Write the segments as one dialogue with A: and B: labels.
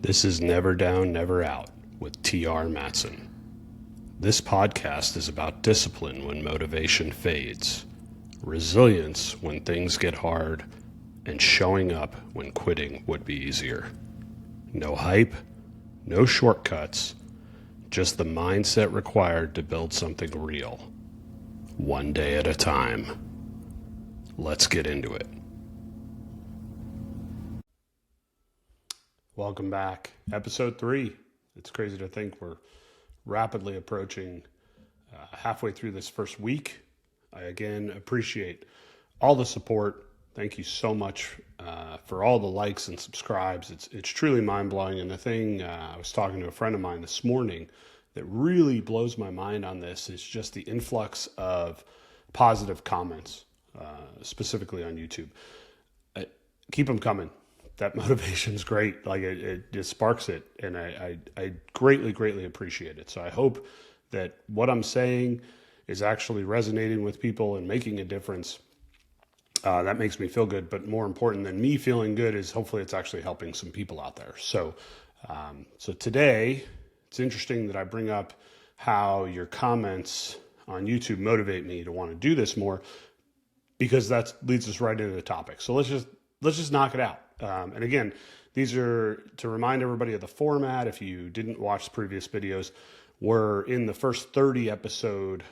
A: This is Never Down, Never Out with T.R. Matson. This podcast is about discipline when motivation fades, resilience when things get hard, and showing up when quitting would be easier. No hype, no shortcuts, just the mindset required to build something real. One day at a time. Let's get into it. Welcome back. Episode 3. It's crazy to think we're rapidly approaching halfway through this first week. I again appreciate all the support. Thank you so much for all the likes and subscribes. It's truly mind-blowing. And the thing, I was talking to a friend of mine this morning that really blows my mind on this is just the influx of positive comments, specifically on YouTube. Keep them coming. That motivation's great. Like it just sparks it. And I greatly appreciate it. So I hope that what I'm saying is actually resonating with people and making a difference. That makes me feel good. But more important than me feeling good is hopefully it's actually helping some people out there. So today, it's interesting that I bring up how your comments on YouTube motivate me to want to do this more, because that leads us right into the topic. So let's just knock it out. And again, these are to remind everybody of the format. If you didn't watch the previous videos, we're in the first 30 episode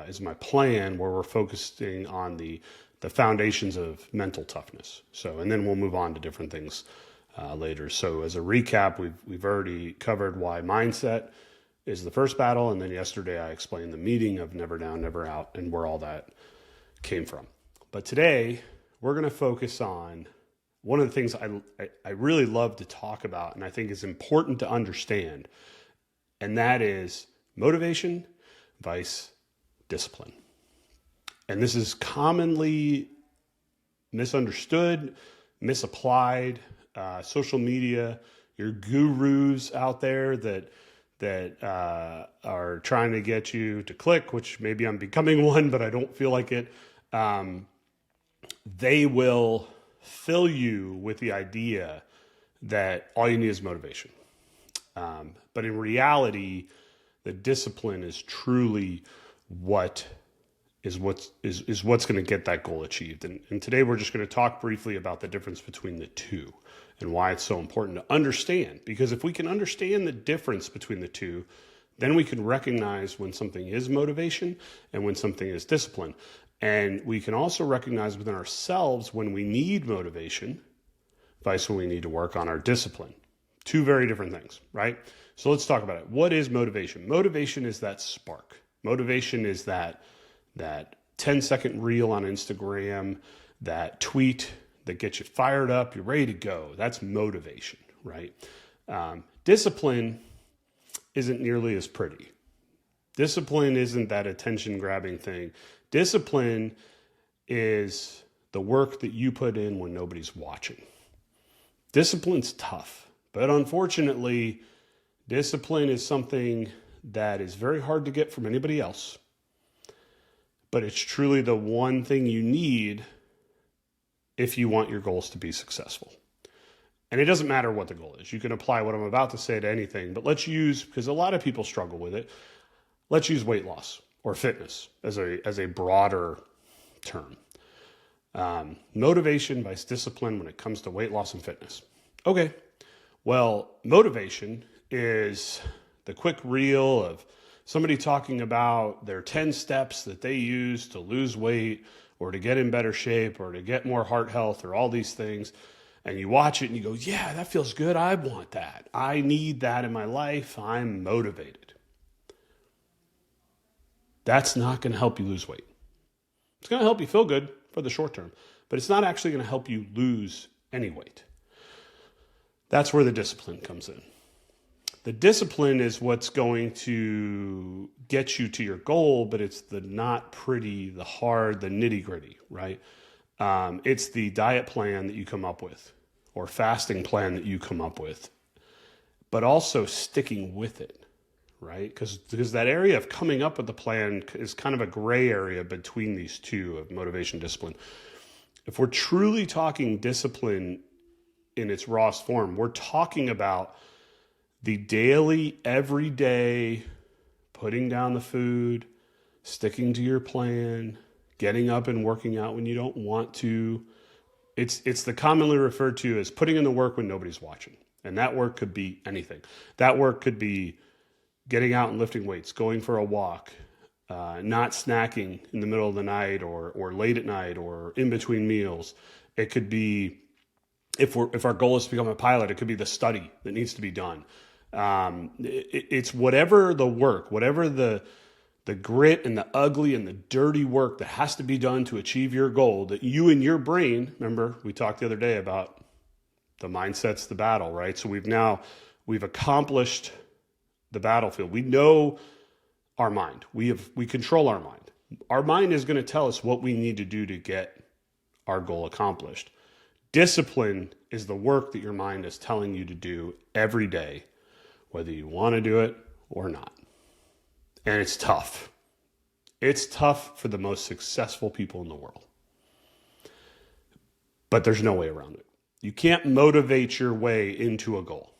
A: is my plan, where we're focusing on the foundations of mental toughness. So, and then we'll move on to different things later. So as a recap, we've already covered why mindset is the first battle. And then yesterday I explained the meaning of never down, never out, and where all that came from. But today we're going to focus on one of the things I really love to talk about, and I think is important to understand, and that is motivation vice discipline. And this is commonly misunderstood, misapplied. Social media, your gurus out there that are trying to get you to click, which maybe I'm becoming one, but I don't feel like it. They will fill you with the idea that all you need is motivation. But in reality, the discipline is truly what's going to get that goal achieved. And today we're just going to talk briefly about the difference between the two and why it's so important to understand. Because if we can understand the difference between the two, then we can recognize when something is motivation and when something is discipline. And we can also recognize within ourselves when we need motivation, vice when we need to work on our discipline. Two very different things, right? So let's talk about it. What is motivation? Motivation is that spark. Motivation is that 10-second reel on Instagram, that tweet that gets you fired up, you're ready to go. That's motivation, right? Discipline isn't nearly as pretty. Discipline isn't that attention-grabbing thing. Discipline is the work that you put in when nobody's watching. Discipline's tough, but unfortunately, discipline is something that is very hard to get from anybody else. But it's truly the one thing you need if you want your goals to be successful. And it doesn't matter what the goal is. You can apply what I'm about to say to anything, but let's use, because a lot of people struggle with it, let's use weight loss or fitness as a broader term. Motivation versus discipline when it comes to weight loss and fitness. Okay, well, motivation is the quick reel of somebody talking about their 10 steps that they use to lose weight or to get in better shape or to get more heart health or all these things. And you watch it and you go, yeah, that feels good. I want that. I need that in my life. I'm motivated. That's not going to help you lose weight. It's going to help you feel good for the short term, but it's not actually going to help you lose any weight. That's where the discipline comes in. The discipline is what's going to get you to your goal, but it's the not pretty, the hard, the nitty gritty, right? It's the diet plan that you come up with or fasting plan that you come up with, but also sticking with it, right? Because that area of coming up with the plan is kind of a gray area between these two of motivation, discipline. If we're truly talking discipline in its rawest form. We're talking about the daily, everyday, putting down the food, sticking to your plan, getting up and working out when you don't want to. It's the commonly referred to as putting in the work when nobody's watching. And that work could be anything. That work could be getting out and lifting weights, going for a walk, not snacking in the middle of the night or late at night or in between meals. It could be, if our goal is to become a pilot, it could be the study that needs to be done. It's whatever the work, whatever the grit and the ugly and the dirty work that has to be done to achieve your goal, that you in your brain, remember we talked the other day about the mindset's the battle, right? So we've accomplished the battlefield. We know our mind. We control our mind. Our mind is going to tell us what we need to do to get our goal accomplished. Discipline is the work that your mind is telling you to do every day, whether you want to do it or not. And it's tough. It's tough for the most successful people in the world. But there's no way around it. You can't motivate your way into a goal.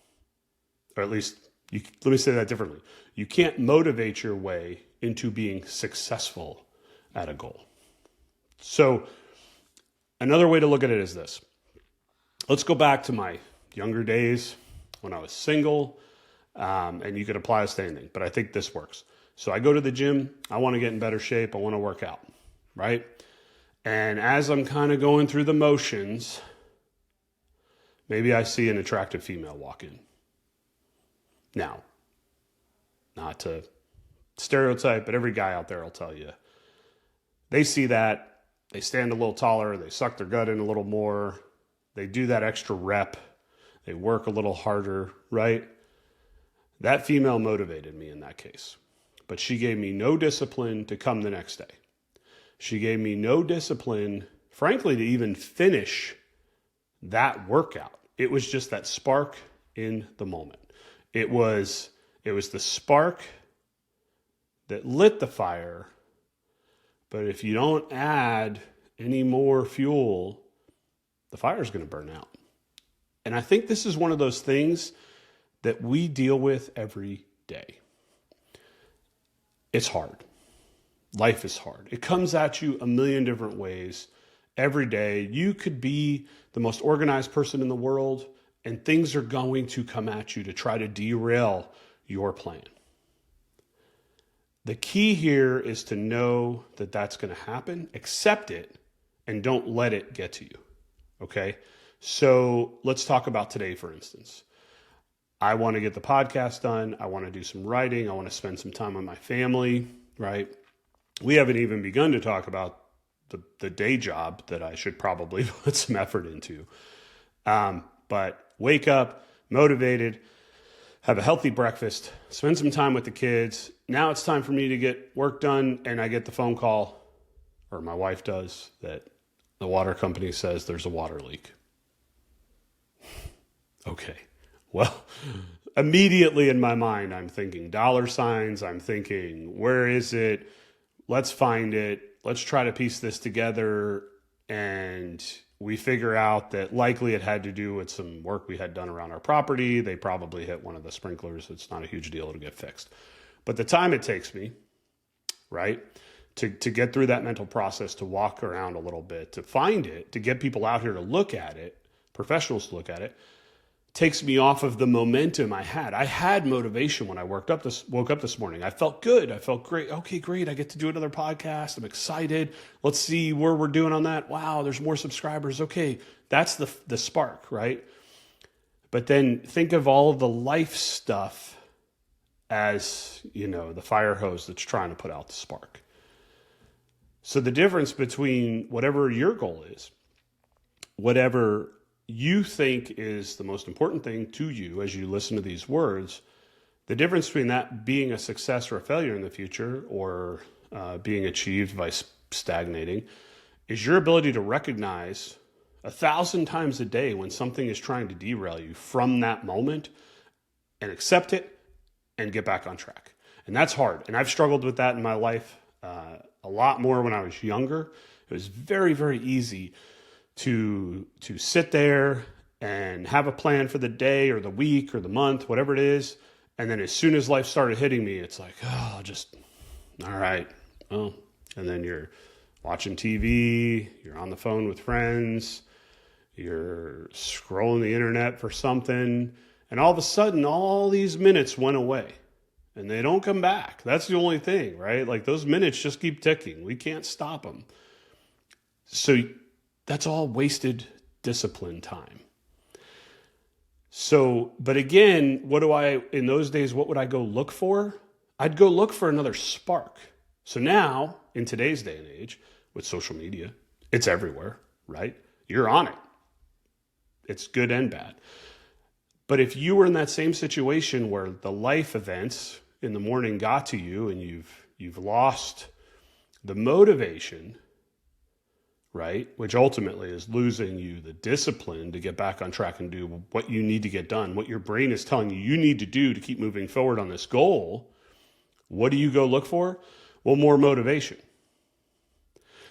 A: Or at least, let me say that differently. You can't motivate your way into being successful at a goal. So another way to look at it is this. Let's go back to my younger days when I was single, and you could apply this to anything, but I think this works. So I go to the gym. I want to get in better shape. I want to work out, right? And as I'm kind of going through the motions, maybe I see an attractive female walk in. Now, not to stereotype, but every guy out there will tell you, they see that, they stand a little taller, they suck their gut in a little more, they do that extra rep, they work a little harder, right? That female motivated me in that case. But she gave me no discipline to come the next day. She gave me no discipline, frankly, to even finish that workout. It was just that spark in the moment. It was the spark that lit the fire. But if you don't add any more fuel, the fire is going to burn out. And I think this is one of those things that we deal with every day. It's hard. Life is hard. It comes at you a million different ways every day. You could be the most organized person in the world, and things are going to come at you to try to derail your plan. The key here is to know that that's going to happen, accept it, and don't let it get to you. Okay? So let's talk about today, for instance. I want to get the podcast done. I want to do some writing. I want to spend some time with my family, right? We haven't even begun to talk about the day job that I should probably put some effort into. But wake up, motivated, have a healthy breakfast, spend some time with the kids. Now it's time for me to get work done, and I get the phone call, or my wife does, that the water company says there's a water leak. Okay. Well, immediately in my mind, I'm thinking dollar signs. I'm thinking, where is it? Let's find it. Let's try to piece this together. And we figure out that likely it had to do with some work we had done around our property. They probably hit one of the sprinklers. It's not a huge deal to get fixed. But the time it takes me, right, to get through that mental process, to walk around a little bit, to find it, to get people out here to look at it, professionals to look at it, takes me off of the momentum I had. I had motivation when I woke up this morning. I felt good. I felt great. Okay, great. I get to do another podcast. I'm excited. Let's see where we're doing on that. Wow, there's more subscribers. Okay, that's the spark, right? But then think of all of the life stuff as, the fire hose that's trying to put out the spark. So the difference between whatever your goal is, whatever you think is the most important thing to you as you listen to these words, the difference between that being a success or a failure in the future, or being achieved by stagnating, is your ability to recognize 1,000 times a day when something is trying to derail you from that moment, and accept it and get back on track. And that's hard. And I've struggled with that in my life a lot more when I was younger. It was very, very easy to sit there and have a plan for the day or the week or the month, whatever it is. And then as soon as life started hitting me, it's like, oh, all right. Oh, and then you're watching TV, you're on the phone with friends, you're scrolling the internet for something, and all of a sudden, all these minutes went away. And they don't come back. That's the only thing, right? Like those minutes just keep ticking. We can't stop them. So that's all wasted discipline time. So, but again, in those days, what would I go look for? I'd go look for another spark. So now, in today's day and age, with social media, it's everywhere, right? You're on it. It's good and bad. But if you were in that same situation where the life events in the morning got to you and you've lost the motivation, right, which ultimately is losing you the discipline to get back on track and do what you need to get done, what your brain is telling you need to do to keep moving forward on this goal, what do you go look for? Well, more motivation.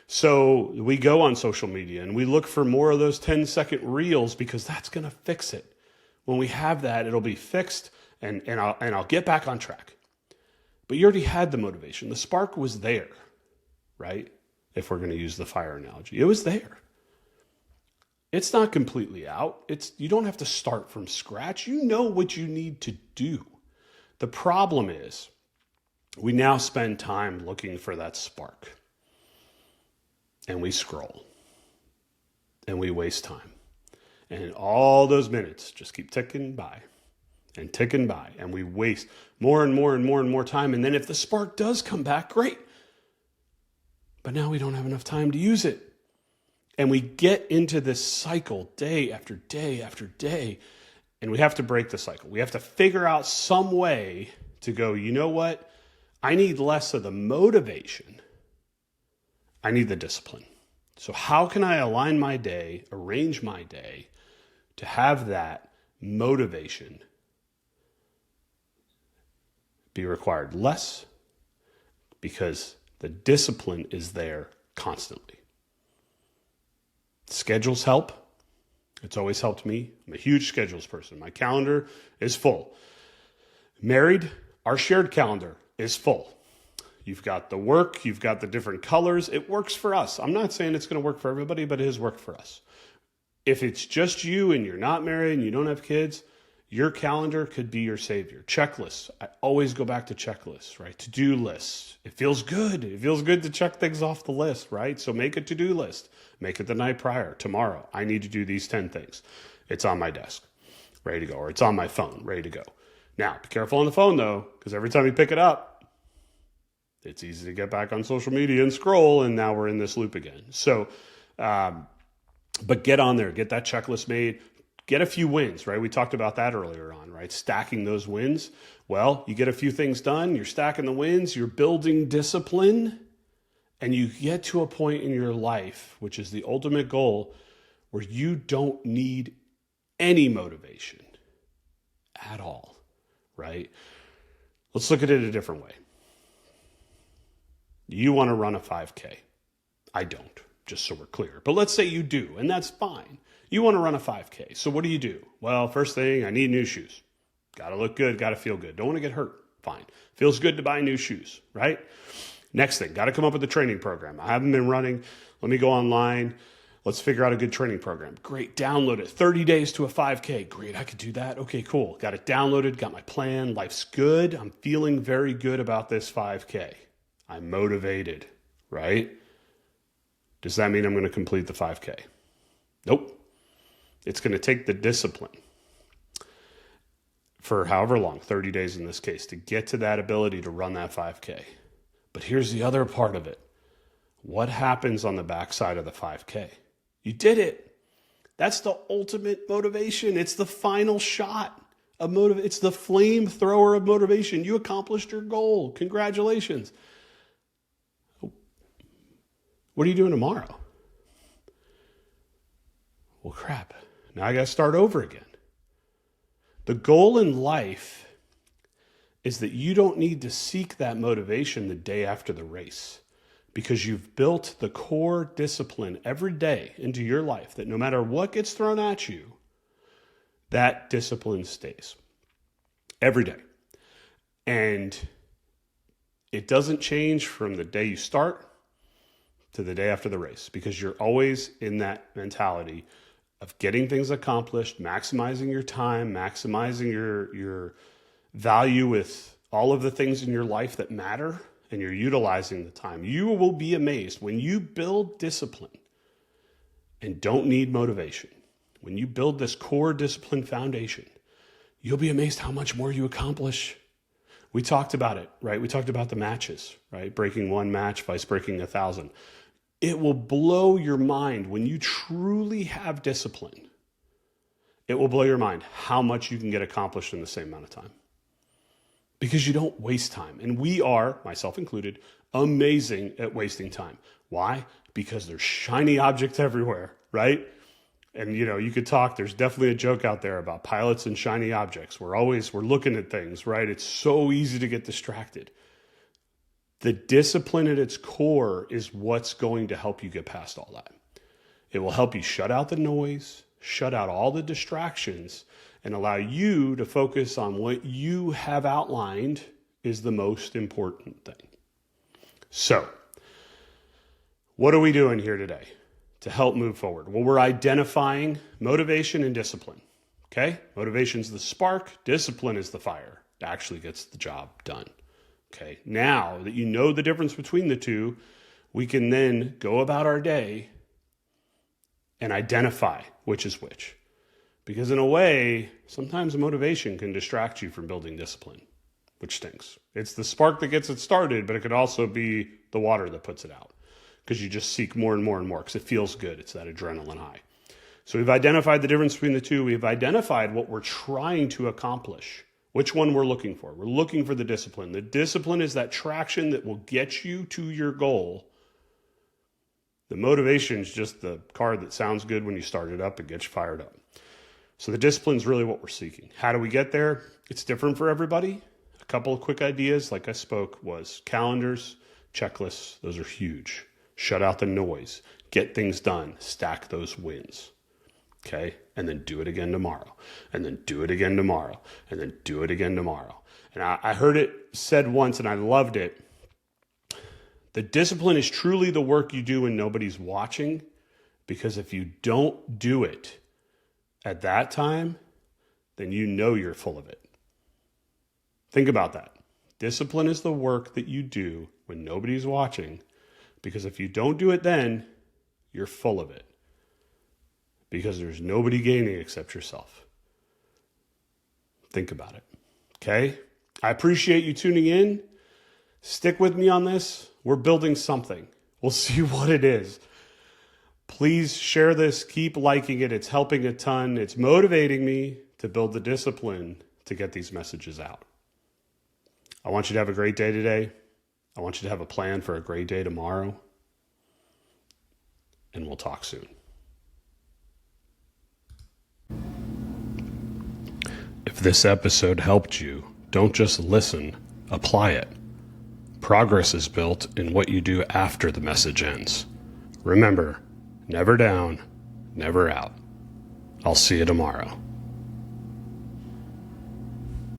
A: So we go on social media and we look for more of those 10-second reels because that's going to fix it. When we have that, it'll be fixed and I'll get back on track. But you already had the motivation. The spark was there, right? If we're going to use the fire analogy, it was there. It's not completely out. You don't have to start from scratch. You know what you need to do. The problem is we now spend time looking for that spark. And we scroll. And we waste time. And all those minutes just keep ticking by and ticking by. And we waste more and more and more and more time. And then if the spark does come back, great. But now we don't have enough time to use it. And we get into this cycle day after day after day. And we have to break the cycle. We have to figure out some way to go, you know what? I need less of the motivation. I need the discipline. So how can I align my day, arrange my day to have that motivation be required less because the discipline is there constantly. Schedules help. It's always helped me. I'm a huge schedules person. My calendar is full. Married, our shared calendar is full. You've got the work, you've got the different colors. It works for us. I'm not saying it's going to work for everybody, but it has worked for us. If it's just you and you're not married and you don't have kids, your calendar could be your savior. Checklists. I always go back to checklists, right? To-do lists. It feels good. It feels good to check things off the list, right? So make a to-do list. Make it the night prior. Tomorrow, I need to do these 10 things. It's on my desk, ready to go. Or it's on my phone, ready to go. Now, be careful on the phone, though, because every time you pick it up, it's easy to get back on social media and scroll, and now we're in this loop again. So, but get on there. Get that checklist made. Get a few wins, right? We talked about that earlier on, right? Stacking those wins. Well, you get a few things done. You're stacking the wins. You're building discipline. And you get to a point in your life, which is the ultimate goal, where you don't need any motivation at all, right? Let's look at it a different way. You want to run a 5K. I don't, just so we're clear. But let's say you do, and that's fine. You want to run a 5K. So what do? Well, first thing, I need new shoes. Got to look good, got to feel good. Don't want to get hurt. Fine. Feels good to buy new shoes, right? Next thing, got to come up with a training program. I haven't been running. Let me go online. Let's figure out a good training program. Great, download it. 30 days to a 5K. Great, I could do that. Okay, cool. Got it downloaded, got my plan. Life's good. I'm feeling very good about this 5K. I'm motivated, right? Does that mean I'm going to complete the 5K? Nope. It's going to take the discipline for however long, 30 days in this case, to get to that ability to run that 5K. But here's the other part of it. What happens on the backside of the 5K? You did it. That's the ultimate motivation. It's the final shot of motivation. It's the flamethrower of motivation. You accomplished your goal. Congratulations. What are you doing tomorrow? Well, crap. Now I got to start over again. The goal in life is that you don't need to seek that motivation the day after the race, because you've built the core discipline every day into your life that no matter what gets thrown at you, that discipline stays every day. And it doesn't change from the day you start to the day after the race, because you're always in that mentality of getting things accomplished, maximizing your time, maximizing your value with all of the things in your life that matter, and you're utilizing the time. You will be amazed when you build discipline and don't need motivation. When you build this core discipline foundation, you'll be amazed how much more you accomplish. We talked about it, right? We talked about the matches, right? Breaking one match, vice breaking 1,000. It will blow your mind when you truly have discipline. It will blow your mind how much you can get accomplished in the same amount of time, because you don't waste time. And we are, myself included, amazing at wasting time. Why? Because there's shiny objects everywhere, right? And you could talk, there's definitely a joke out there about pilots and shiny objects. We're looking at things, right? It's so easy to get distracted. The discipline at its core is what's going to help you get past all that. It will help you shut out the noise, shut out all the distractions, and allow you to focus on what you have outlined is the most important thing. So, what are we doing here today to help move forward? Well, we're identifying motivation and discipline. Okay? Motivation's the spark, discipline is the fire that actually gets the job done. Okay? Now that you know the difference between the two, we can then go about our day and identify which is which. Because in a way, sometimes motivation can distract you from building discipline, which stinks. It's the spark that gets it started, but it could also be the water that puts it out, because you just seek more and more and more because it feels good. It's that adrenaline high. So we've identified the difference between the two. We've identified what we're trying to accomplish, which one we're looking for. We're looking for the discipline. The discipline is that traction that will get you to your goal. The motivation is just the car that sounds good when you start it up and gets you fired up. So the discipline is really what we're seeking. How do we get there? It's different for everybody. A couple of quick ideas, like I spoke, was calendars, checklists. Those are huge. Shut out the noise. Get things done. Stack those wins. Okay? And then do it again tomorrow. And then do it again tomorrow. And then do it again tomorrow. And I heard it said once, and I loved it. The discipline is truly the work you do when nobody's watching, because if you don't do it at that time, then you know you're full of it. Think about that. Discipline is the work that you do when nobody's watching, because if you don't do it then, you're full of it. Because there's nobody gaining except yourself. Think about it. Okay? I appreciate you tuning in. Stick with me on this. We're building something. We'll see what it is. Please share this. Keep liking it. It's helping a ton. It's motivating me to build the discipline to get these messages out. I want you to have a great day today. I want you to have a plan for a great day tomorrow. And we'll talk soon. If this episode helped you, don't just listen, apply it. Progress is built in what you do after the message ends. Remember, never down, never out. I'll see you tomorrow.